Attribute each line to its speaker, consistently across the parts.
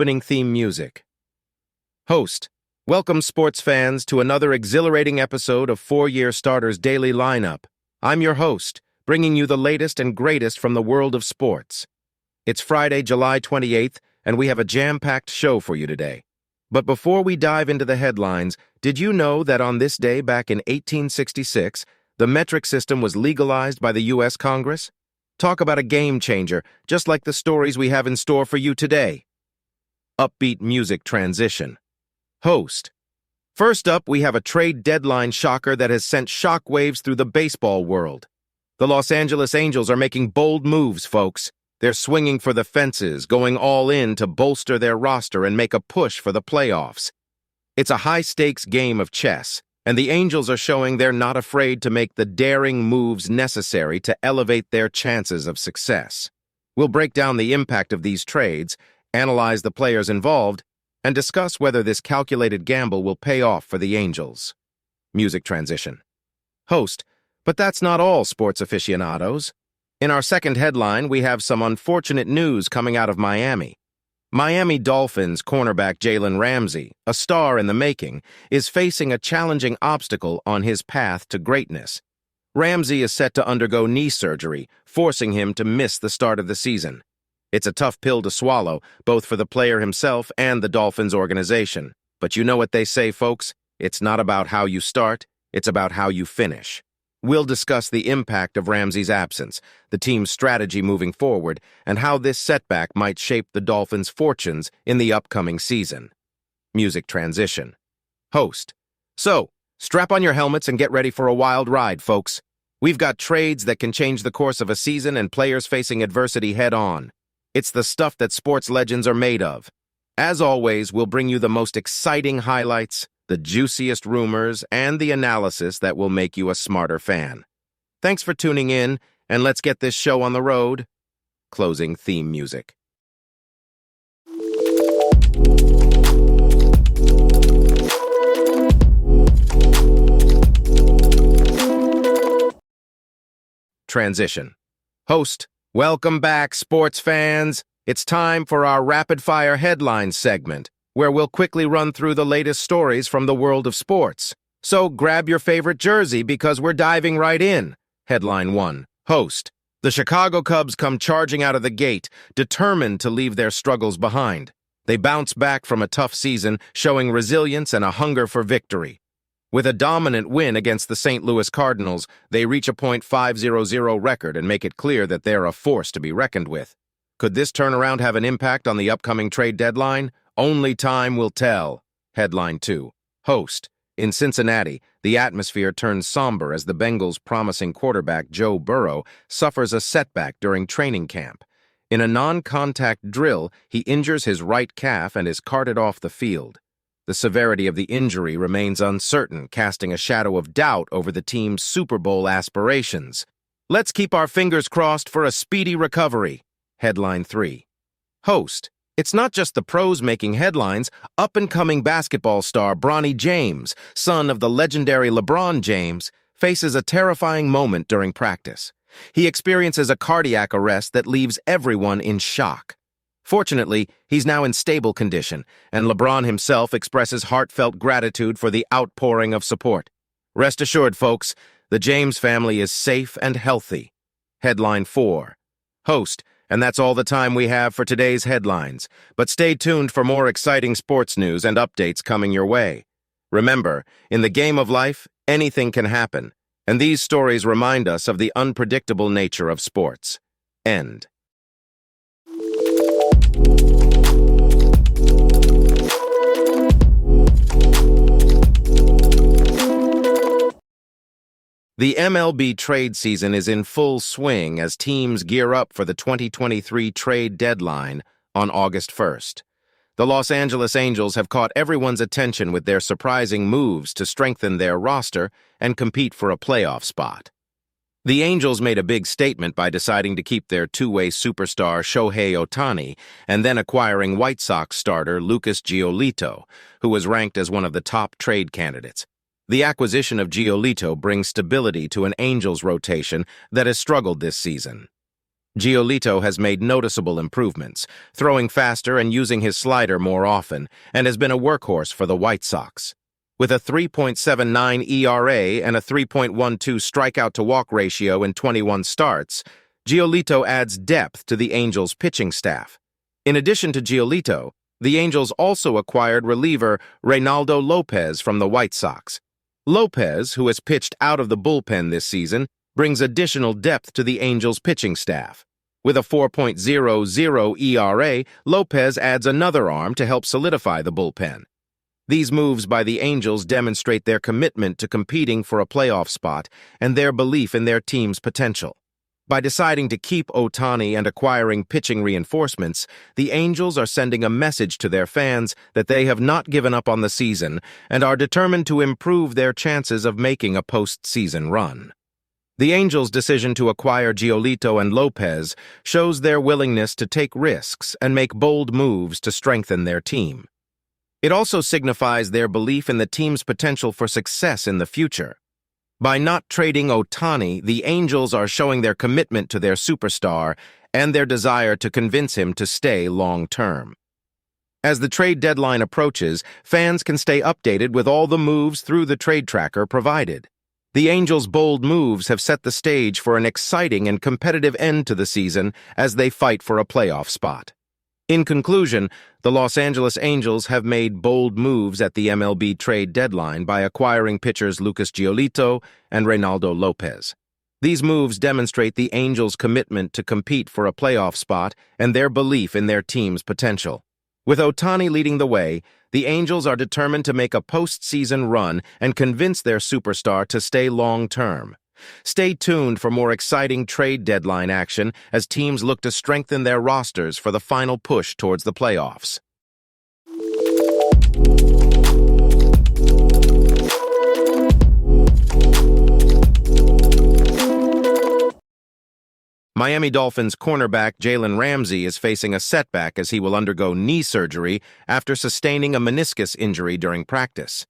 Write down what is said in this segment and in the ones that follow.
Speaker 1: Opening theme music. Host. Welcome, sports fans, to another exhilarating episode of Four-Year Starters Daily Lineup. I'm your host, bringing you the latest and greatest from the world of sports. It's Friday, July 28th, and we have a jam-packed show for you today. But before we dive into the headlines, did you know that on this day back in 1866, the metric system was legalized by the U.S. Congress? Talk about a game changer, just like the stories we have in store for you today. Upbeat music transition. Host. First up, we have a trade deadline shocker that has sent shockwaves through the baseball world. The Los Angeles Angels are making bold moves, folks. They're swinging for the fences, going all in to bolster their roster and make a push for the playoffs. It's a high-stakes game of chess, and the Angels are showing they're not afraid to make the daring moves necessary to elevate their chances of success. We'll break down the impact of these trades, analyze the players involved, and discuss whether this calculated gamble will pay off for the Angels. Music transition. Host. But that's not all, sports aficionados. In our second headline, we have some unfortunate news coming out of Miami. Miami Dolphins cornerback Jalen Ramsey, a star in the making, is facing a challenging obstacle on his path to greatness. Ramsey is set to undergo knee surgery, forcing him to miss the start of the season. It's a tough pill to swallow, both for the player himself and the Dolphins organization. But you know what they say, folks? It's not about how you start, it's about how you finish. We'll discuss the impact of Ramsey's absence, the team's strategy moving forward, and how this setback might shape the Dolphins' fortunes in the upcoming season. Music transition. Host. So, strap on your helmets and get ready for a wild ride, folks. We've got trades that can change the course of a season and players facing adversity head-on. It's the stuff that sports legends are made of. As always, we'll bring you the most exciting highlights, the juiciest rumors, and the analysis that will make you a smarter fan. Thanks for tuning in, and let's get this show on the road. Closing theme music. Transition. Host. Welcome back, sports fans. It's time for our rapid-fire headlines segment, where we'll quickly run through the latest stories from the world of sports. So grab your favorite jersey because we're diving right in. Headline 1. Host. The Chicago Cubs come charging out of the gate, determined to leave their struggles behind. They bounce back from a tough season, showing resilience and a hunger for victory. With a dominant win against the St. Louis Cardinals, they reach a .500 record and make it clear that they're a force to be reckoned with. Could this turnaround have an impact on the upcoming trade deadline? Only time will tell. Headline 2. Host. In Cincinnati, the atmosphere turns somber as the Bengals' promising quarterback Joe Burrow suffers a setback during training camp. In a non-contact drill, he injures his right calf and is carted off the field. The severity of the injury remains uncertain, casting a shadow of doubt over the team's Super Bowl aspirations. Let's keep our fingers crossed for a speedy recovery. Headline 3. Host. It's not just the pros making headlines. Up-and-coming basketball star Bronny James, son of the legendary LeBron James, faces a terrifying moment during practice. He experiences a cardiac arrest that leaves everyone in shock. Fortunately, he's now in stable condition, and LeBron himself expresses heartfelt gratitude for the outpouring of support. Rest assured, folks, the James family is safe and healthy. Headline 4. Host. And that's all the time we have for today's headlines. But stay tuned for more exciting sports news and updates coming your way. Remember, in the game of life, anything can happen, and these stories remind us of the unpredictable nature of sports. End. The MLB trade season is in full swing as teams gear up for the 2023 trade deadline on August 1st. The Los Angeles Angels have caught everyone's attention with their surprising moves to strengthen their roster and compete for a playoff spot. The Angels made a big statement by deciding to keep their two-way superstar Shohei Ohtani and then acquiring White Sox starter Lucas Giolito, who was ranked as one of the top trade candidates. The acquisition of Giolito brings stability to an Angels rotation that has struggled this season. Giolito has made noticeable improvements, throwing faster and using his slider more often, and has been a workhorse for the White Sox. With a 3.79 ERA and a 3.12 strikeout-to-walk ratio in 21 starts, Giolito adds depth to the Angels' pitching staff. In addition to Giolito, the Angels also acquired reliever Reynaldo Lopez from the White Sox. Lopez, who has pitched out of the bullpen this season, brings additional depth to the Angels' pitching staff. With a 4.00 ERA, Lopez adds another arm to help solidify the bullpen. These moves by the Angels demonstrate their commitment to competing for a playoff spot and their belief in their team's potential. By deciding to keep Ohtani and acquiring pitching reinforcements, the Angels are sending a message to their fans that they have not given up on the season and are determined to improve their chances of making a postseason run. The Angels' decision to acquire Giolito and Lopez shows their willingness to take risks and make bold moves to strengthen their team. It also signifies their belief in the team's potential for success in the future. By not trading Ohtani, the Angels are showing their commitment to their superstar and their desire to convince him to stay long-term. As the trade deadline approaches, fans can stay updated with all the moves through the trade tracker provided. The Angels' bold moves have set the stage for an exciting and competitive end to the season as they fight for a playoff spot. In conclusion, the Los Angeles Angels have made bold moves at the MLB trade deadline by acquiring pitchers Lucas Giolito and Reynaldo Lopez. These moves demonstrate the Angels' commitment to compete for a playoff spot and their belief in their team's potential. With Ohtani leading the way, the Angels are determined to make a postseason run and convince their superstar to stay long-term. Stay tuned for more exciting trade deadline action as teams look to strengthen their rosters for the final push towards the playoffs. Miami Dolphins cornerback Jalen Ramsey is facing a setback as he will undergo knee surgery after sustaining a meniscus injury during practice.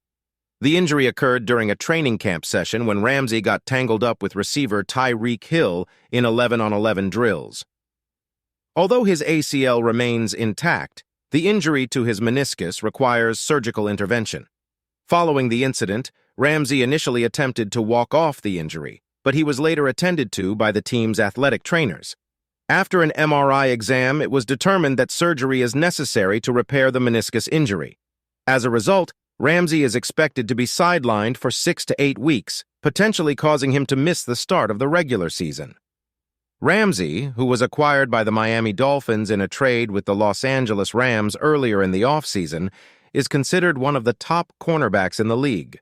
Speaker 1: The injury occurred during a training camp session when Ramsey got tangled up with receiver Tyreek Hill in 11-on-11 drills. Although his ACL remains intact, the injury to his meniscus requires surgical intervention. Following the incident, Ramsey initially attempted to walk off the injury, but he was later attended to by the team's athletic trainers. After an MRI exam, it was determined that surgery is necessary to repair the meniscus injury. As a result, Ramsey is expected to be sidelined for 6 to 8 weeks, potentially causing him to miss the start of the regular season. Ramsey, who was acquired by the Miami Dolphins in a trade with the Los Angeles Rams earlier in the offseason, is considered one of the top cornerbacks in the league.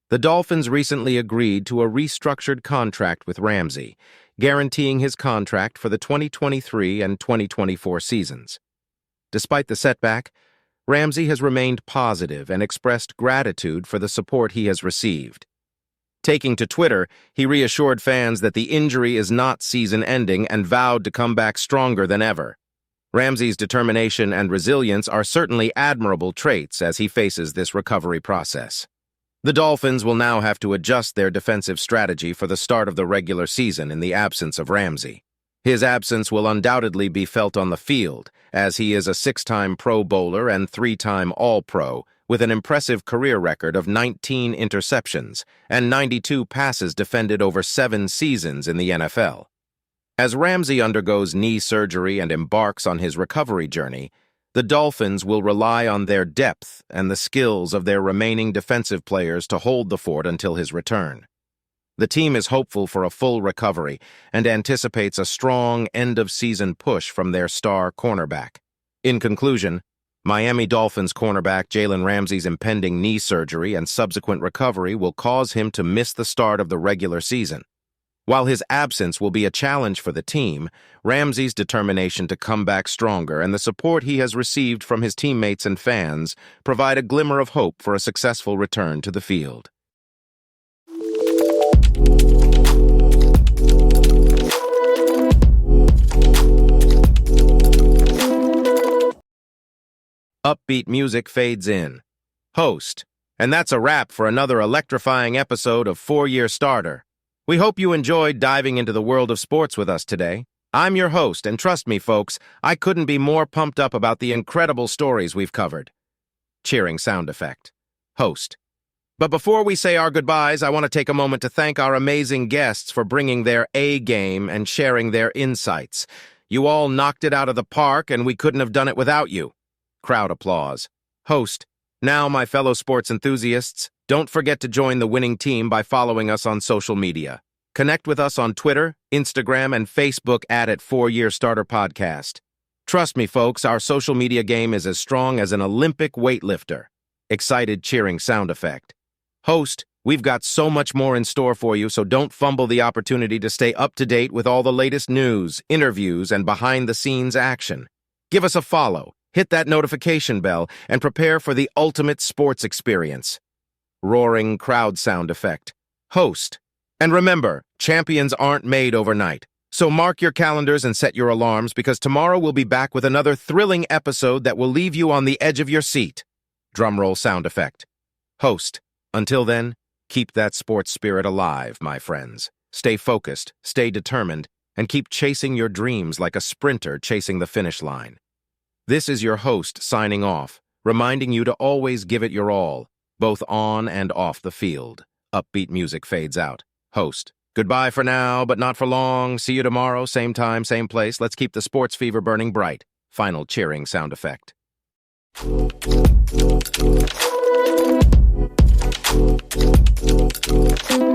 Speaker 1: The Dolphins recently agreed to a restructured contract with Ramsey, guaranteeing his contract for the 2023 and 2024 seasons. Despite the setback, Ramsey has remained positive and expressed gratitude for the support he has received. Taking to Twitter, he reassured fans that the injury is not season-ending and vowed to come back stronger than ever. Ramsey's determination and resilience are certainly admirable traits as he faces this recovery process. The Dolphins will now have to adjust their defensive strategy for the start of the regular season in the absence of Ramsey. His absence will undoubtedly be felt on the field, as he is a 6-time Pro Bowler and 3-time All-Pro, with an impressive career record of 19 interceptions and 92 passes defended over 7 seasons in the NFL. As Ramsey undergoes knee surgery and embarks on his recovery journey, the Dolphins will rely on their depth and the skills of their remaining defensive players to hold the fort until his return. The team is hopeful for a full recovery and anticipates a strong end-of-season push from their star cornerback. In conclusion, Miami Dolphins cornerback Jalen Ramsey's impending knee surgery and subsequent recovery will cause him to miss the start of the regular season. While his absence will be a challenge for the team, Ramsey's determination to come back stronger and the support he has received from his teammates and fans provide a glimmer of hope for a successful return to the field. Upbeat music fades in. Host. And that's a wrap for another electrifying episode of 4-Year Starter. We hope you enjoyed diving into the world of sports with us today. I'm your host, and trust me, folks, I couldn't be more pumped up about the incredible stories we've covered. Cheering sound effect. Host. But before we say our goodbyes, I want to take a moment to thank our amazing guests for bringing their A game and sharing their insights. You all knocked it out of the park, and we couldn't have done it without you. Crowd applause. Host. Now, my fellow sports enthusiasts, don't forget to join the winning team by following us on social media. Connect with us on Twitter, Instagram, and Facebook at 4-Year Starter Podcast. Trust me, folks, our social media game is as strong as an Olympic weightlifter. Excited cheering sound effect. Host, we've got so much more in store for you, so don't fumble the opportunity to stay up to date with all the latest news, interviews, and behind-the-scenes action. Give us a follow, hit that notification bell, and prepare for the ultimate sports experience. Roaring crowd sound effect. Host. And remember, champions aren't made overnight. So mark your calendars and set your alarms, because tomorrow we'll be back with another thrilling episode that will leave you on the edge of your seat. Drumroll sound effect. Host. Until then, keep that sports spirit alive, my friends. Stay focused, stay determined, and keep chasing your dreams like a sprinter chasing the finish line. This is your host signing off, reminding you to always give it your all, both on and off the field. Upbeat music fades out. Host. Goodbye for now, but not for long. See you tomorrow, same time, same place. Let's keep the sports fever burning bright. Final cheering sound effect. Thank you.